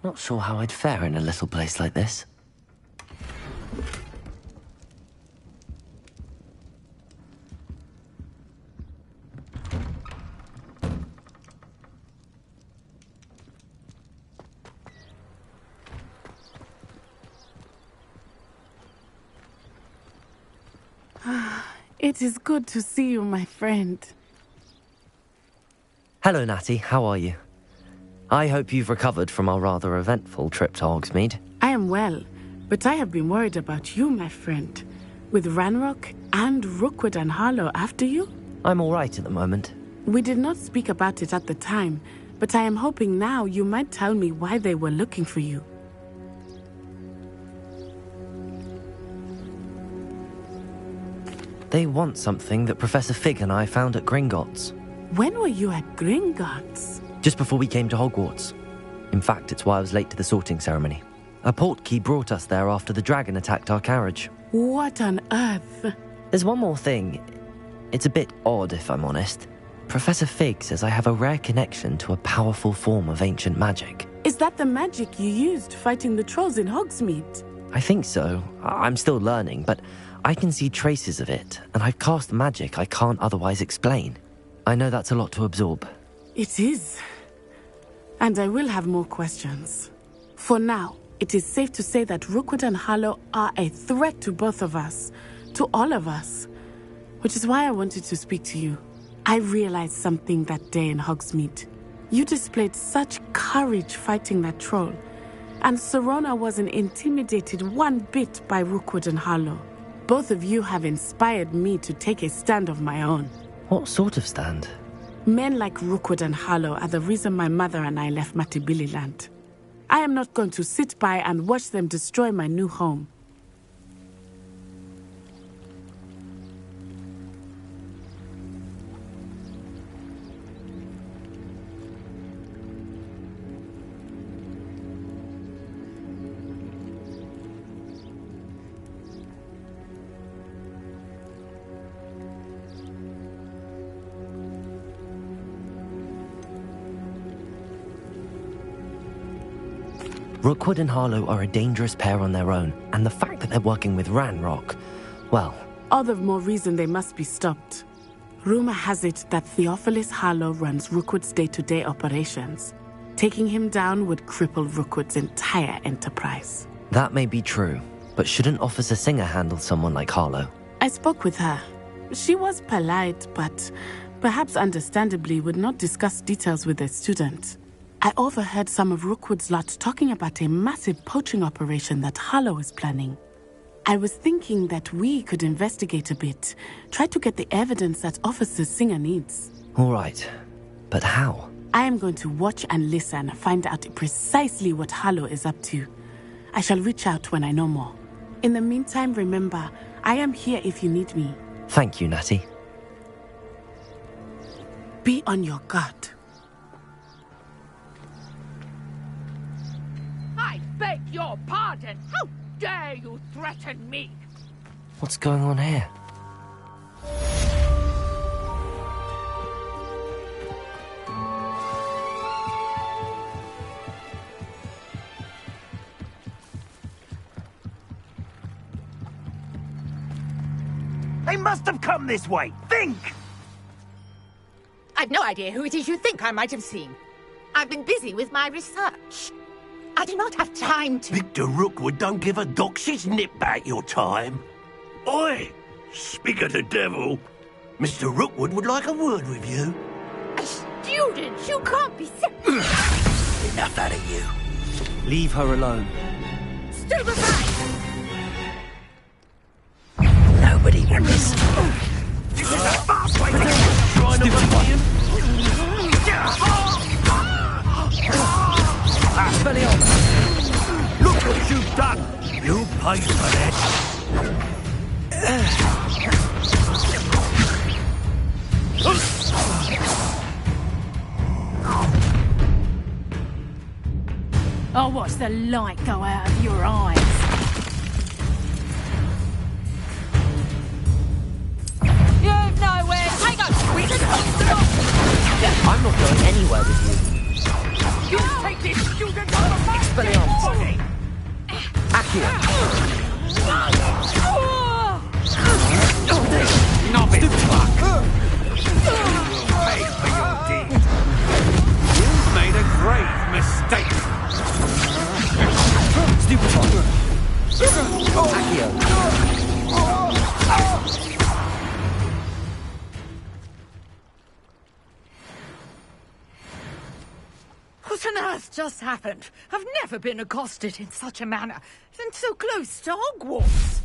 Not sure how I'd fare in a little place like this. It is good to see you, my friend. Hello, Natty. How are you? I hope you've recovered from our rather eventful trip to Hogsmeade. I am well, but I have been worried about you, my friend. With Ranrock and Rookwood and Harlow after you? I'm all right at the moment. We did not speak about it at the time, but I am hoping now you might tell me why they were looking for you. They want something that Professor Fig and I found at Gringotts. When were you at Gringotts? Just before we came to Hogwarts. In fact, it's why I was late to the sorting ceremony. A portkey brought us there after the dragon attacked our carriage. What on earth? There's one more thing. It's a bit odd, if I'm honest. Professor Fig says I have a rare connection to a powerful form of ancient magic. Is that the magic you used fighting the trolls in Hogsmeade? I think so. I'm still learning, but I can see traces of it, and I've cast magic I can't otherwise explain. I know that's a lot to absorb. It is. And I will have more questions. For now, it is safe to say that Rookwood and Harlow are a threat to both of us, to all of us. Which is why I wanted to speak to you. I realized something that day in Hogsmeade. You displayed such courage fighting that troll, and Serona wasn't intimidated one bit by Rookwood and Harlow. Both of you have inspired me to take a stand of my own. What sort of stand? Men like Rookwood and Harlow are the reason my mother and I left Matabeleland. I am not going to sit by and watch them destroy my new home. Rookwood and Harlow are a dangerous pair on their own, and the fact that they're working with Ranrock, well... All the more reason they must be stopped. Rumor has it that Theophilus Harlow runs Rookwood's day-to-day operations. Taking him down would cripple Rookwood's entire enterprise. That may be true, but shouldn't Officer Singer handle someone like Harlow? I spoke with her. She was polite, but perhaps understandably would not discuss details with a student. I overheard some of Rookwood's lot talking about a massive poaching operation that Harlow is planning. I was thinking that we could investigate a bit, try to get the evidence that Officer Singer needs. All right, but how? I am going to watch and listen, find out precisely what Harlow is up to. I shall reach out when I know more. In the meantime, remember, I am here if you need me. Thank you, Natty. Be on your guard. I beg your pardon! How dare you threaten me? What's going on here? They must have come this way! Think! I've no idea who it is you think I might have seen. I've been busy with my research. I do not have time to... Victor Rookwood don't give a doxy's nip back your time. Oi! Speak of the devil. Mr. Rookwood would like a word with you. A student? You can't be so... Enough out of you. Leave her alone. Stand aside! Nobody will listen. This is a fast way to get trying to run him. Look what you've done! You paid for that! I'll watch the light go out of your eyes. You've nowhere to go! I'm not going anywhere with you. You take this student on the back! What on earth just happened? I've never been accosted in such a manner, and so close to Hogwarts.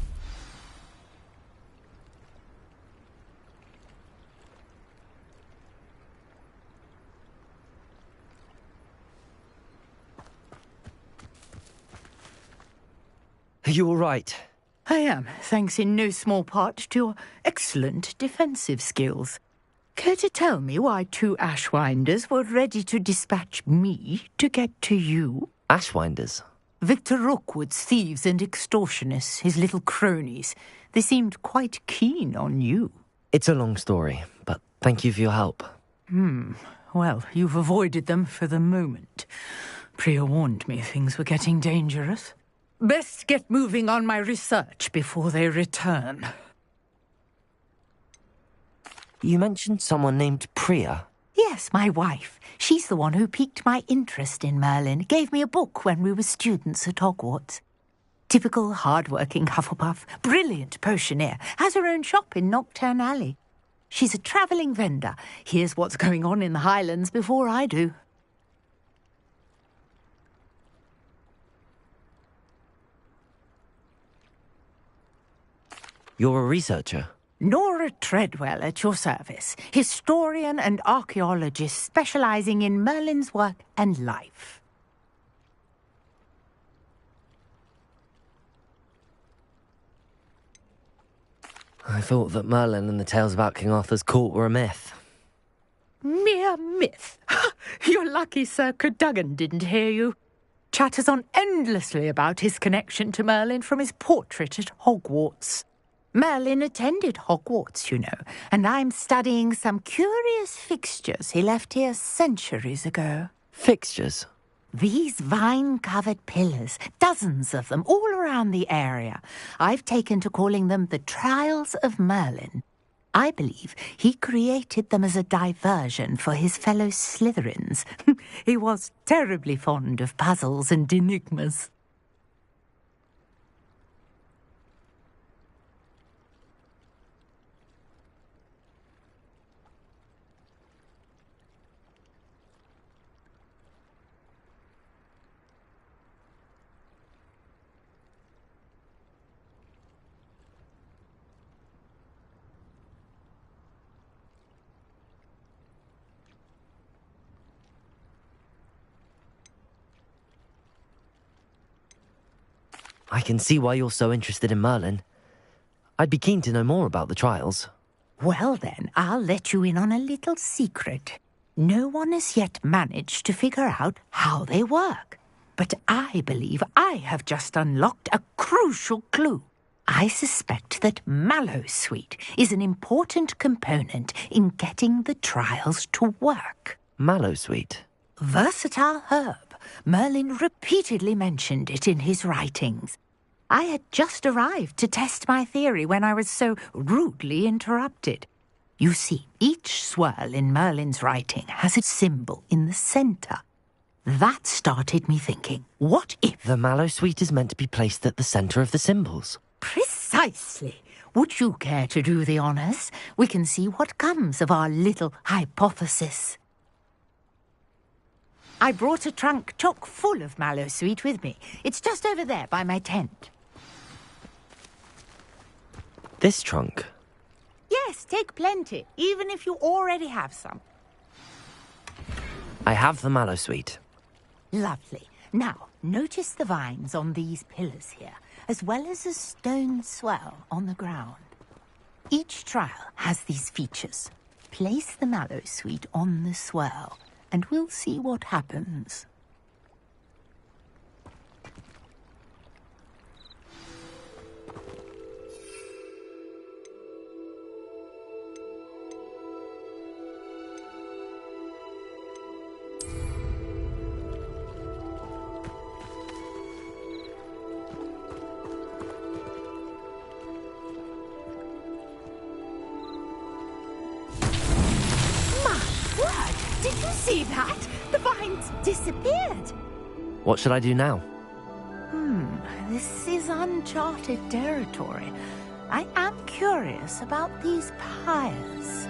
Are you all right? I am, thanks in no small part to your excellent defensive skills. Care to tell me why 2 Ashwinders were ready to dispatch me to get to you? Ashwinders? Victor Rookwood's thieves and extortionists, his little cronies. They seemed quite keen on you. It's a long story, but thank you for your help. Well, you've avoided them for the moment. Priya warned me things were getting dangerous. Best get moving on my research before they return. You mentioned someone named Priya. Yes, my wife. She's the one who piqued my interest in Merlin. Gave me a book when we were students at Hogwarts. Typical hard-working Hufflepuff. Brilliant potioneer. Has her own shop in Knockturn Alley. She's a travelling vendor. Hears what's going on in the Highlands before I do. You're a researcher? Nora Treadwell at your service. Historian and archaeologist specialising in Merlin's work and life. I thought that Merlin and the tales about King Arthur's court were a myth. Mere myth. You're lucky Sir Cadogan didn't hear you. Chatters on endlessly about his connection to Merlin from his portrait at Hogwarts. Merlin attended Hogwarts, you know, and I'm studying some curious fixtures he left here centuries ago. Fixtures? These vine-covered pillars, dozens of them, all around the area. I've taken to calling them the Trials of Merlin. I believe he created them as a diversion for his fellow Slytherins. He was terribly fond of puzzles and enigmas. I can see why you're so interested in Merlin. I'd be keen to know more about the trials. Well then, I'll let you in on a little secret. No one has yet managed to figure out how they work. But I believe I have just unlocked a crucial clue. I suspect that Mallowsweet is an important component in getting the trials to work. Mallowsweet? Versatile herb. Merlin repeatedly mentioned it in his writings. I had just arrived to test my theory when I was so rudely interrupted. You see, each swirl in Merlin's writing has a symbol in the centre. That started me thinking, what if... The Mallowsweet is meant to be placed at the centre of the symbols. Precisely. Would you care to do the honours? We can see what comes of our little hypothesis. I brought a trunk chock full of Mallowsweet with me. It's just over there by my tent. This trunk? Yes, take plenty, even if you already have some. I have the Mallowsweet. Lovely. Now, notice the vines on these pillars here, as well as a stone swell on the ground. Each trial has these features. Place the Mallowsweet on the swell, and we'll see what happens. Did you see that? The vines disappeared. What should I do now? This is uncharted territory. I am curious about these pyres.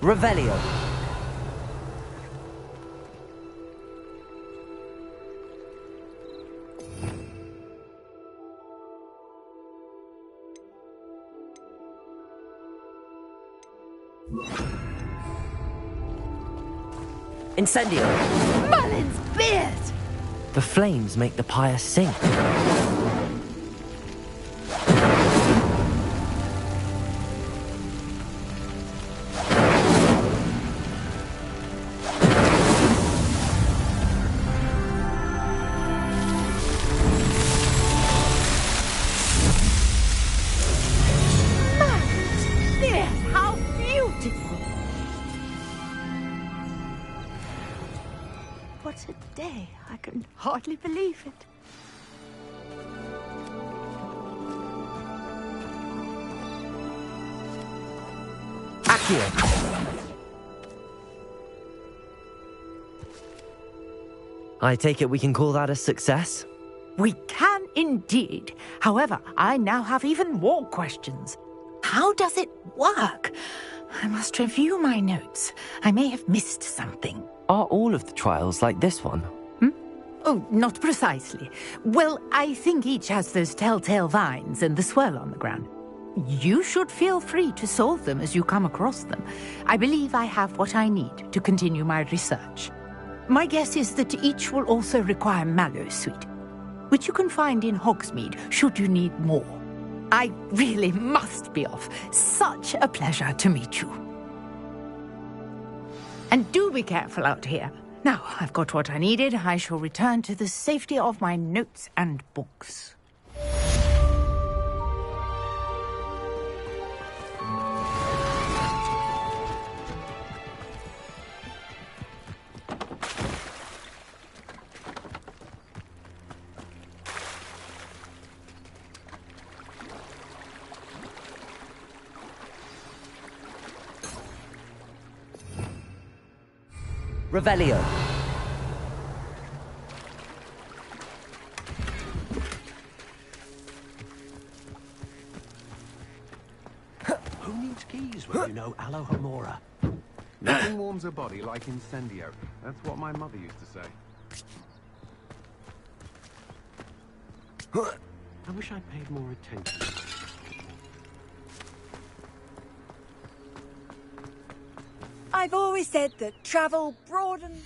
Revelio. Incendio. Merlin's beard! The flames make the pyre sink. How beautiful! What a day. I can hardly believe it. Accio. I take it we can call that a success? We can indeed. However, I now have even more questions. How does it work? I must review my notes. I may have missed something. Are all of the trials like this one? Oh, not precisely. Well, I think each has those telltale vines and the swirl on the ground. You should feel free to solve them as you come across them. I believe I have what I need to continue my research. My guess is that each will also require mallow sweet, which you can find in Hogsmeade should you need more. I really must be off. Such a pleasure to meet you. And do be careful out here. Now, I've got what I needed. I shall return to the safety of my notes and books. Revelio. Who needs keys when you know Alohomora? Nothing warms a body like incendio. That's what my mother used to say. I wish I'd paid more attention. I've always said that travel broadens.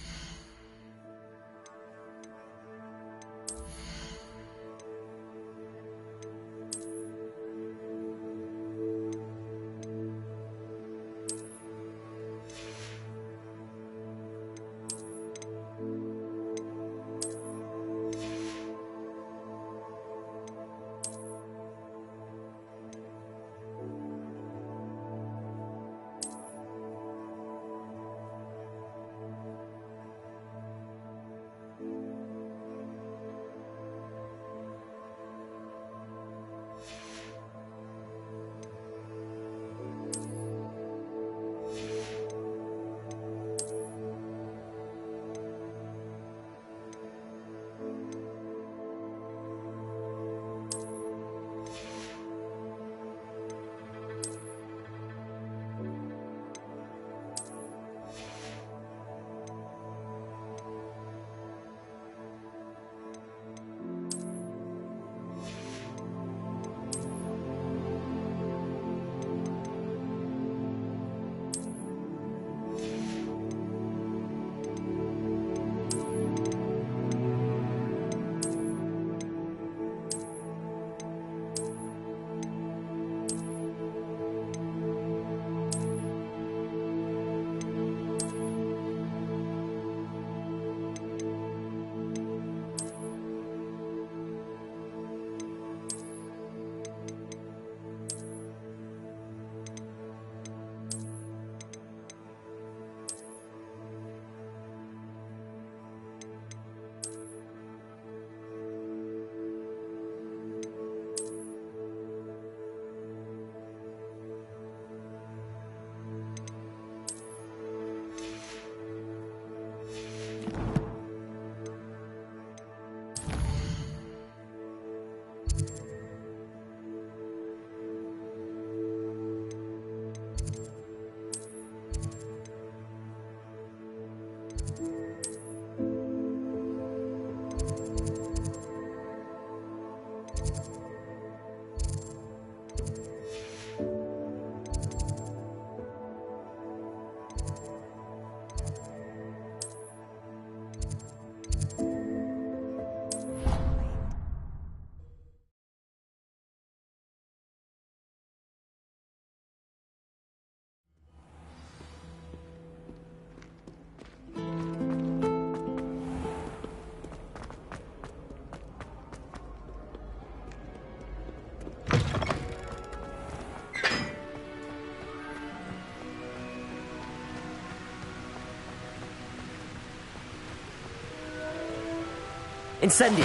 Incendio!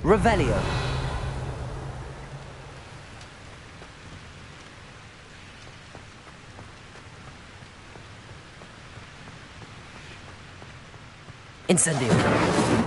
Revelio. Incendio.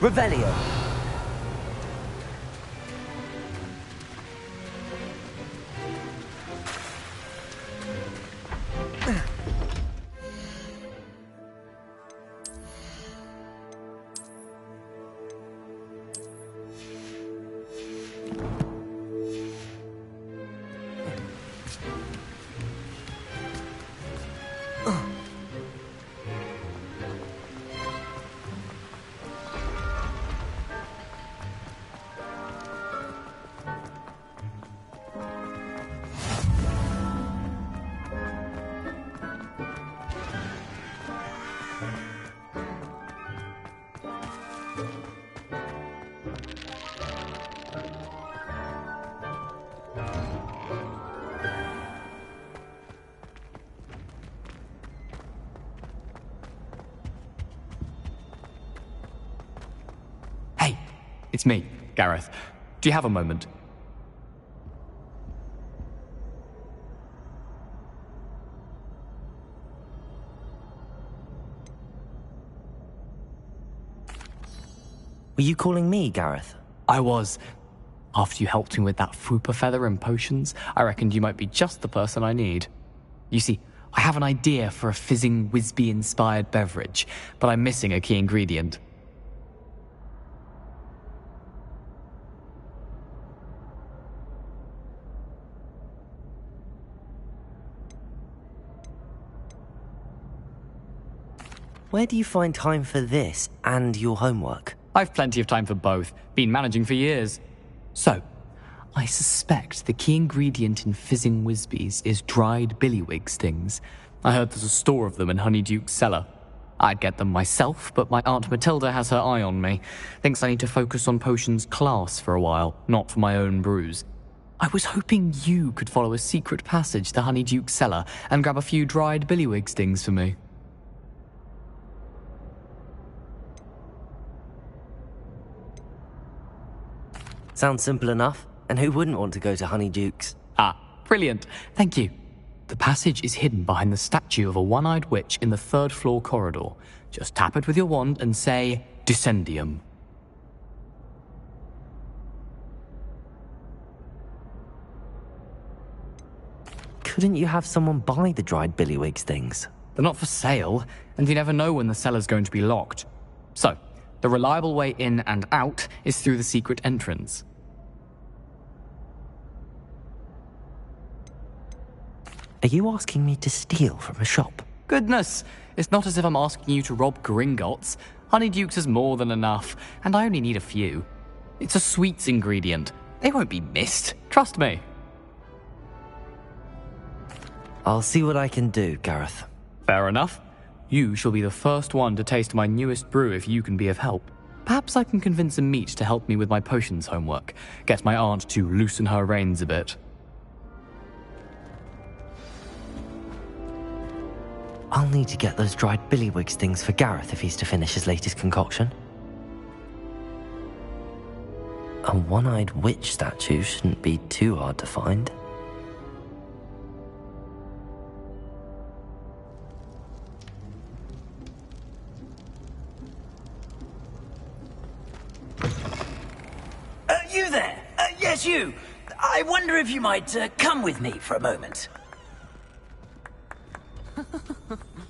Revelio. Hey, it's me, Gareth. Do you have a moment? Were you calling me, Gareth? I was. After you helped me with that Fupa feather and potions, I reckoned you might be just the person I need. You see, I have an idea for a fizzing Wisby-inspired beverage, but I'm missing a key ingredient. Where do you find time for this and your homework? I've plenty of time for both. Been managing for years. So, I suspect the key ingredient in fizzing Wisbies is dried billywig stings. I heard there's a store of them in Honeyduke's cellar. I'd get them myself, but my Aunt Matilda has her eye on me. Thinks I need to focus on potions class for a while, not for my own brews. I was hoping you could follow a secret passage to Honeyduke's cellar and grab a few dried billywig stings for me. Sounds simple enough. And who wouldn't want to go to Honeyduke's? Ah, brilliant. Thank you. The passage is hidden behind the statue of a one-eyed witch in the third-floor corridor. Just tap it with your wand and say, Descendium. Couldn't you have someone buy the dried billywig stings? They're not for sale, and you never know when the cellar's going to be locked. So, the reliable way in and out is through the secret entrance. Are you asking me to steal from a shop? Goodness, it's not as if I'm asking you to rob Gringotts. Honeyduke's is more than enough, and I only need a few. It's a sweets ingredient. They won't be missed, trust me. I'll see what I can do, Gareth. Fair enough. You shall be the first one to taste my newest brew if you can be of help. Perhaps I can convince a meat to help me with my potions homework. Get my aunt to loosen her reins a bit. I'll need to get those dried billywig stings for Gareth if he's to finish his latest concoction. A one-eyed witch statue shouldn't be too hard to find. You there? Yes, you. I wonder if you might come with me for a moment.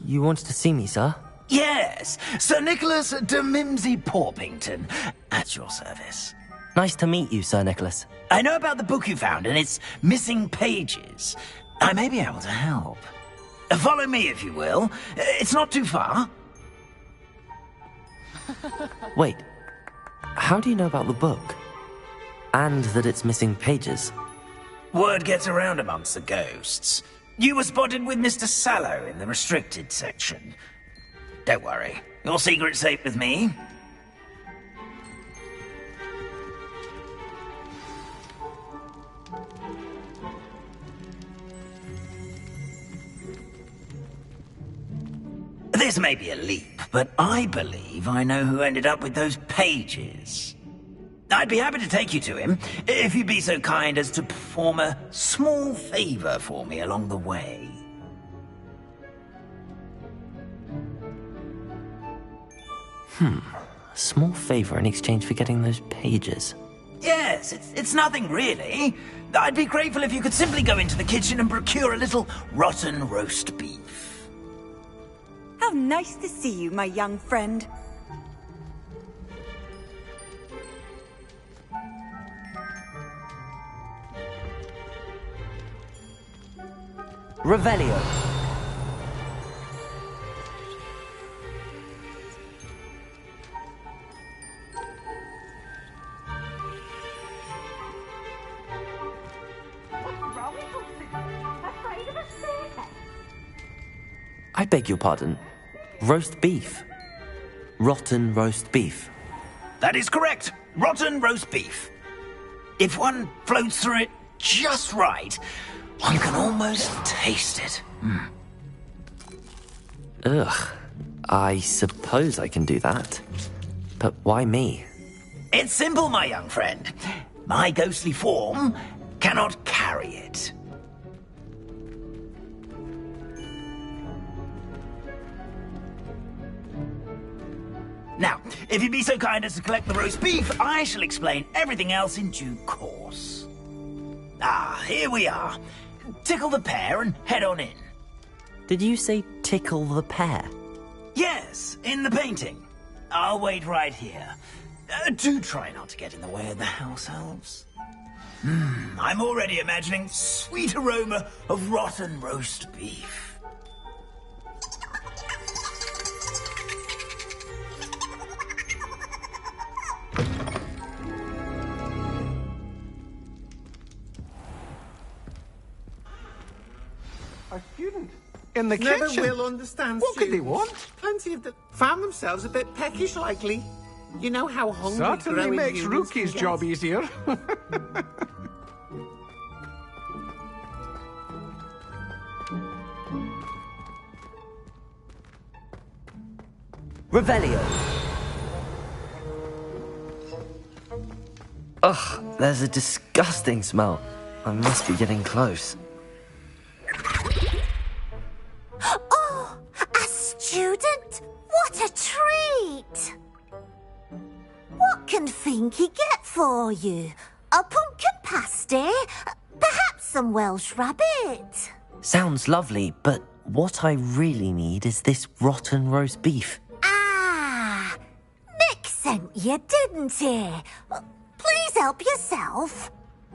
You wanted to see me, sir? Yes, Sir Nicholas de Mimsy Porpington, at your service. Nice to meet you, Sir Nicholas. I know about the book you found and its missing pages. I may be able to help. Follow me, if you will. It's not too far. Wait, how do you know about the book? And that it's missing pages? Word gets around amongst the ghosts. You were spotted with Mr. Sallow in the restricted section. Don't worry, your secret's safe with me. This may be a leap, but I believe I know who ended up with those pages. I'd be happy to take you to him, if you'd be so kind as to perform a small favor for me along the way. A small favor in exchange for getting those pages. Yes, it's nothing really. I'd be grateful if you could simply go into the kitchen and procure a little rotten roast beef. How nice to see you, my young friend. Revelio. I beg your pardon. Roast beef. Rotten roast beef. That is correct. Rotten roast beef. If one floats through it just right, one can almost taste it. Ugh. I suppose I can do that. But why me? It's simple, my young friend. My ghostly form cannot carry it. Now, if you'd be so kind as to collect the roast beef, I shall explain everything else in due course. Ah, here we are. Tickle the pear and head on in. Did you say tickle the pear? Yes, in the painting. I'll wait right here. Do try not to get in the way of the house elves. I'm already imagining sweet aroma of rotten roast beef. A student in the Never kitchen. will understand. What could they students. want? Plenty of them found themselves a bit peckish, likely. You know how hungry Certainly growing makes humans Rookie's can job get. easier. Revelio. Ugh, there's a disgusting smell. I must be getting close. Oh, a student? What a treat! What can Finky get for you? A pumpkin pasty? Perhaps some Welsh rabbit? Sounds lovely, but what I really need is this rotten roast beef. Ah, Nick sent you, didn't he? Please help yourself.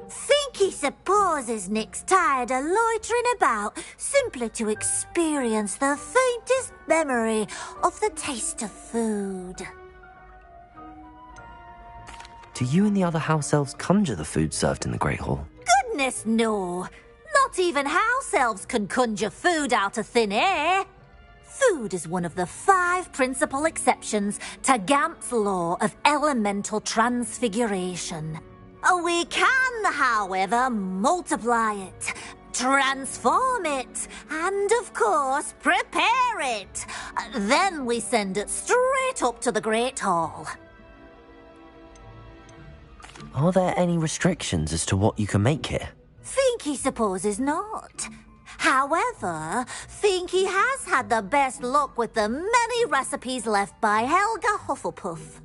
Finky supposes Nick's tired of loitering about simply to experience the faintest memory of the taste of food. Do you and the other house elves conjure the food served in the Great Hall? Goodness, no. Not even house elves can conjure food out of thin air. Food is one of the 5 principal exceptions to Gamp's law of elemental transfiguration. We can, however, multiply it, transform it, and, of course, prepare it. Then we send it straight up to the Great Hall. Are there any restrictions as to what you can make here? Finky supposes not. However, Finky has had the best luck with the many recipes left by Helga Hufflepuff.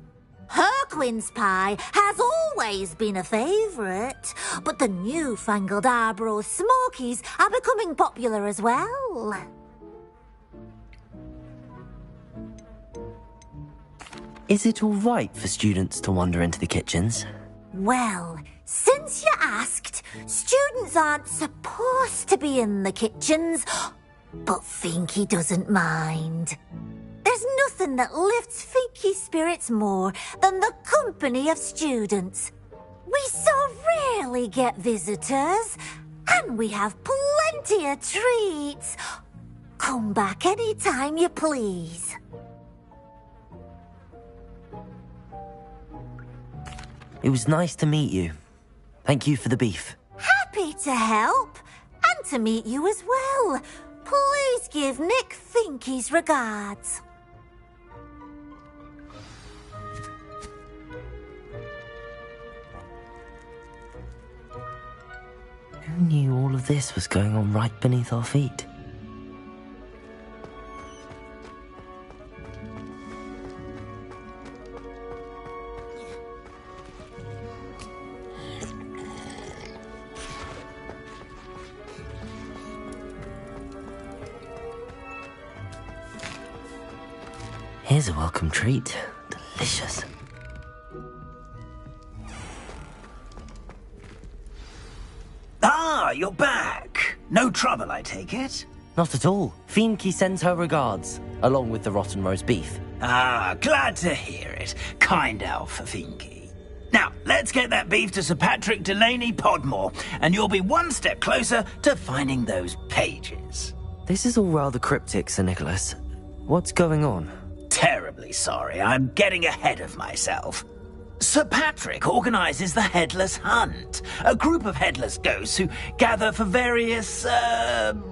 Her quince pie has always been a favourite, but the newfangled Arbroath Smokies are becoming popular as well. Is it all right for students to wander into the kitchens? Well, since you asked, students aren't supposed to be in the kitchens, but Finky doesn't mind. There's nothing that lifts Finky's spirits more than the company of students. We so rarely get visitors, and we have plenty of treats. Come back any time you please. It was nice to meet you. Thank you for the beef. Happy to help, and to meet you as well. Please give Nick Finky's regards. Who knew all of this was going on right beneath our feet? Here's a welcome treat. Delicious. Ah, you're back. No trouble, I take it? Not at all. Fienke sends her regards, along with the rotten roast beef. Ah, glad to hear it. Kind elf, Fienke. Now, let's get that beef to Sir Patrick Delaney Podmore, and you'll be one step closer to finding those pages. This is all rather cryptic, Sir Nicholas. What's going on? Terribly sorry, I'm getting ahead of myself. Sir Patrick organizes the Headless Hunt, a group of headless ghosts who gather for various,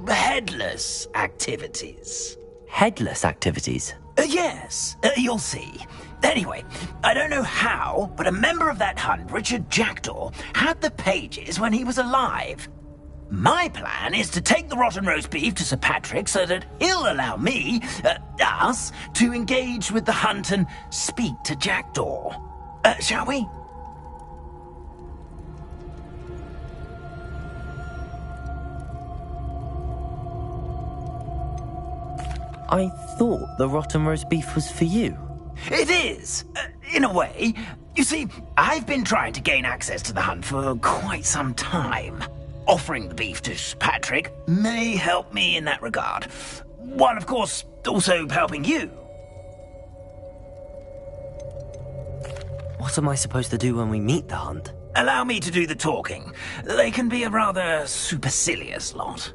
headless activities. Headless activities? Yes, you'll see. Anyway, I don't know how, but a member of that hunt, Richard Jackdaw, had the pages when he was alive. My plan is to take the rotten roast beef to Sir Patrick so that he'll allow me, us, to engage with the hunt and speak to Jackdaw. Shall we? I thought the rotten roast beef was for you. It is, in a way. You see, I've been trying to gain access to the hunt for quite some time. Offering the beef to Sir Patrick may help me in that regard. While, of course, also helping you. What am I supposed to do when we meet the hunt? Allow me to do the talking. They can be a rather supercilious lot.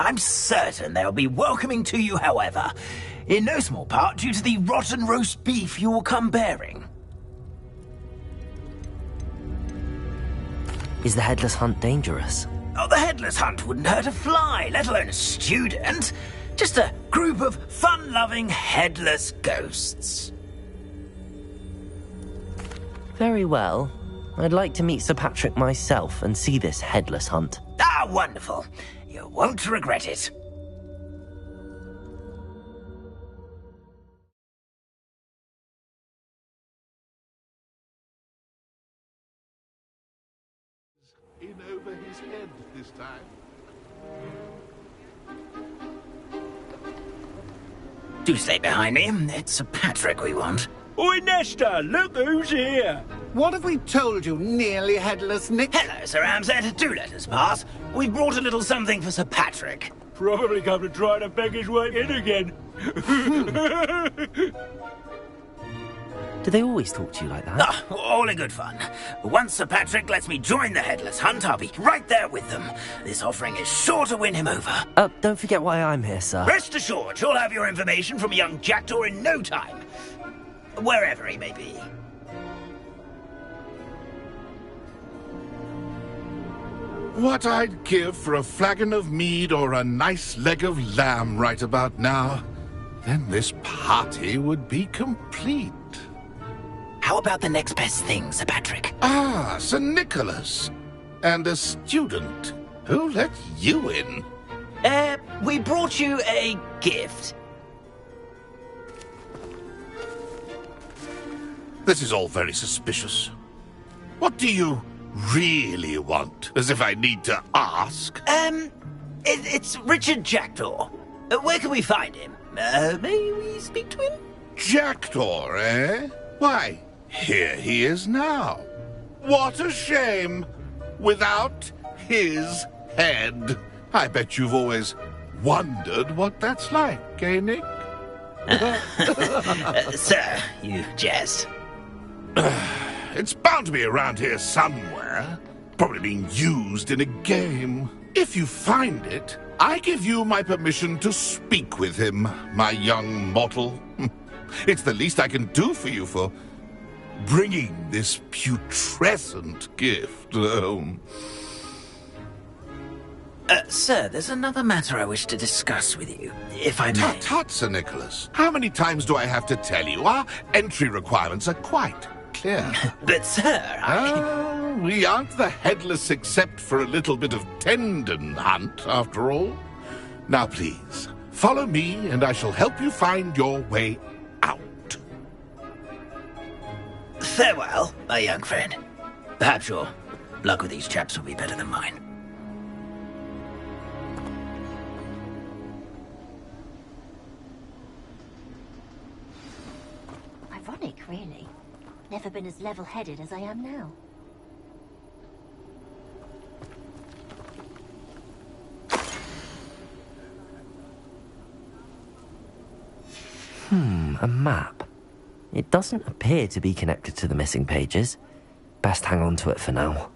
I'm certain they'll be welcoming to you, however, in no small part due to the rotten roast beef you will come bearing. Is the Headless Hunt dangerous? Oh, the Headless Hunt wouldn't hurt a fly, let alone a student. Just a group of fun-loving headless ghosts. Very well. I'd like to meet Sir Patrick myself and see this Headless Hunt. Ah, wonderful. You won't regret it. In over his head this time. Do stay behind me. It's Sir Patrick we want. Oi, Nesta, look who's here. What have we told you, nearly headless Nick? Hello, Sir Hamster. Do let us pass. We brought a little something for Sir Patrick. Probably come to try to beg his way in again. Do they always talk to you like that? Ah, all in good fun. Once Sir Patrick lets me join the Headless Hunt, I'll be right there with them. This offering is sure to win him over. Don't forget why I'm here, sir. Rest assured, you'll have your information from young Jackdaw in no time. Wherever he may be. What I'd give for a flagon of mead or a nice leg of lamb right about now. Then this party would be complete. How about the next best thing, Sir Patrick? Ah, Sir Nicholas. And a student. Who let you in? We brought you a gift. This is all very suspicious. What do you really want? As if I need to ask. It's Richard Jackdaw. Where can we find him? May we speak to him? Jackdaw, eh? Why, here he is now. What a shame. Without his head. I bet you've always wondered what that's like, eh, Nick? Sir, you jest. It's bound to be around here somewhere. Probably being used in a game. If you find it, I give you my permission to speak with him, my young mortal. It's the least I can do for you for bringing this putrescent gift home. Sir, there's another matter I wish to discuss with you, if I may. Tut, tut, Sir Nicholas. How many times do I have to tell you? Our entry requirements are quite clear. But, sir, we aren't the headless except for a little bit of tendon hunt, after all. Now, please, follow me, and I shall help you find your way out. Farewell, my young friend. Perhaps your luck with these chaps will be better than mine. really. Never been as level-headed as I am now. A map. It doesn't appear to be connected to the missing pages. Best hang on to it for now.